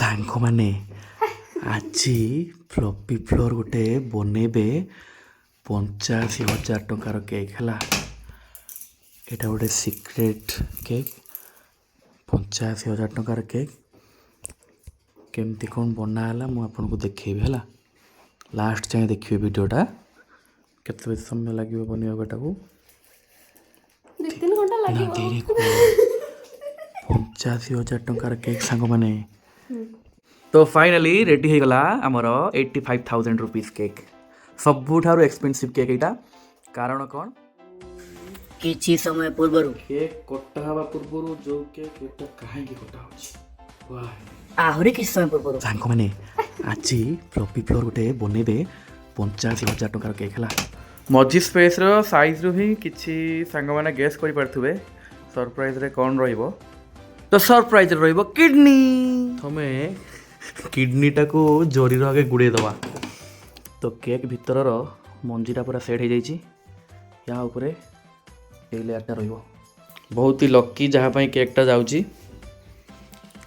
सांग मैंने आज फ्लफी फ्लोर गोटे बनइबे 85,000 टंकार केक है। यहाँ गोटे सिक्रेट केक 85,000 टंकार केक केमती कौन बनाला मुझे देखी है। लास्ट जाए देखिए वीडियोटा केते समय लगे बनवाटा को 2-3 घंटा लगे 85,000 टंकार केक सांग मैंने। तो फाइनाली रेडी हो गला आमर 85,000 रुपीज केक सबुठारु एक्सपेंसिव केक यहाँ कारण कौन किछि समय पूर्व केक कटा हवा पूर्व जो केक एटा कहीं कटा हो आहरी किछि समय पूर्व सांग मैंने आज फ्लफी फ्लोर गोटे बनइबे 85,000 टंकार केक है। मझी स्पेस रो साइज रू ही किछि सांग मैंने गेस करि पारथुबे सरप्राइज रे कौन रहिबो। तो सरप्राइज रहिबो किडनी हमें किडनीटा को जरीर आगे गुड़े दवा। तो केक भितर मंजीटा पूरा सेट हो जाइए या उपरे ये लेयरटा रहिबो। बहुत ही लकी जहाँपाई केकटा जाउची।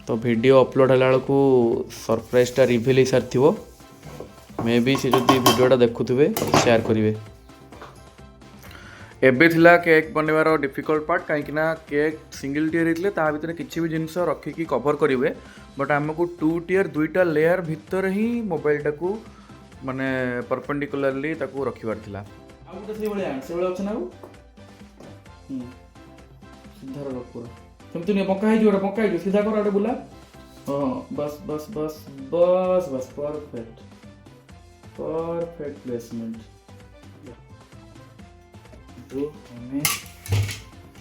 तो वीडियो अपलोड होला बेलू सरप्राइजटा रिवील हो सारी थो मे बी सी जदि वीडियोटा देखुवे शेयर करेंगे। एबे थिला केक बनवार डिफिकल्ट पार्ट कहीं केक सिंगल टीयर होते ता भीतर किसी भी जिनस रखिकी कवर करेंगे बट आमको 2 टीयर 2टा लेयर भितर ही मोबाइलटा को माने परपेंडिकुलरली ताकू रखिबार थिला। आ गोटे से बळे से बळे अछि ना सीधा रख पूरा केमति ने पक्का ही जो सीधा कर आडे बुला। हां बस बस बस बस बस परफेक्ट प्लेसमेंट। तो हमें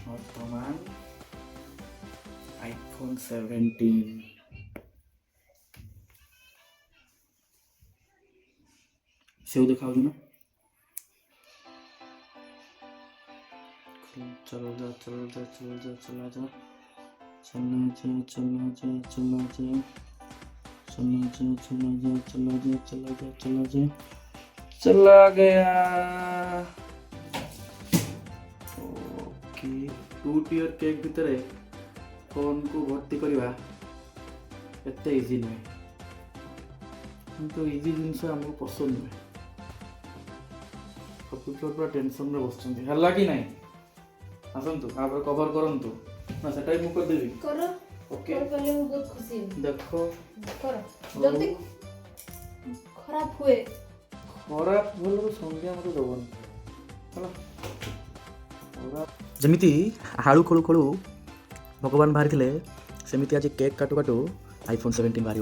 वर्तमान iPhone 17 सेव दिखाओ ना। चलो जा चला जा चला जा चला गया। ओके 2 टीयर केक भितर कौन को भर्ती करवा एत इजी नुहे तो इजी जिनस आमको पसंद नुहे पूरा टेंशन में बस कि ना आसतु आप कवर करंतु ना सेटा भी कर देबी करो ओके कर पहले मैं बहुत खुशी हूं देखो करो जल्दी खराब हुए खराब बोलो संज्ञा मत दबन हला जमिति हालू खोलू खोलू भगवान बाहरी थे सेमिति आज केक काटू काटू iPhone 17 बाहर।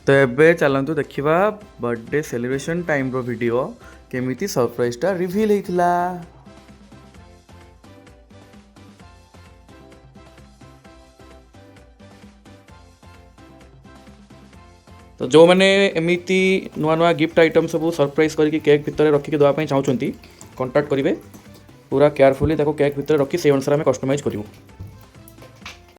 तो एबे चलतु देखा बर्थडे सेलिब्रेशन टाइम रो वीडियो केमिति सरप्राइजटा रिवील होइथिला। तो जो मैंने एमती नुआ नुआ गिफ्ट आइटम सब सरप्राइज करके केक भितर रखिक देवाई चाहते कांटाक्ट करेंगे पूरा केयरफुली केक भितर रखी से अनुसार आम कस्टमाइज करूँ।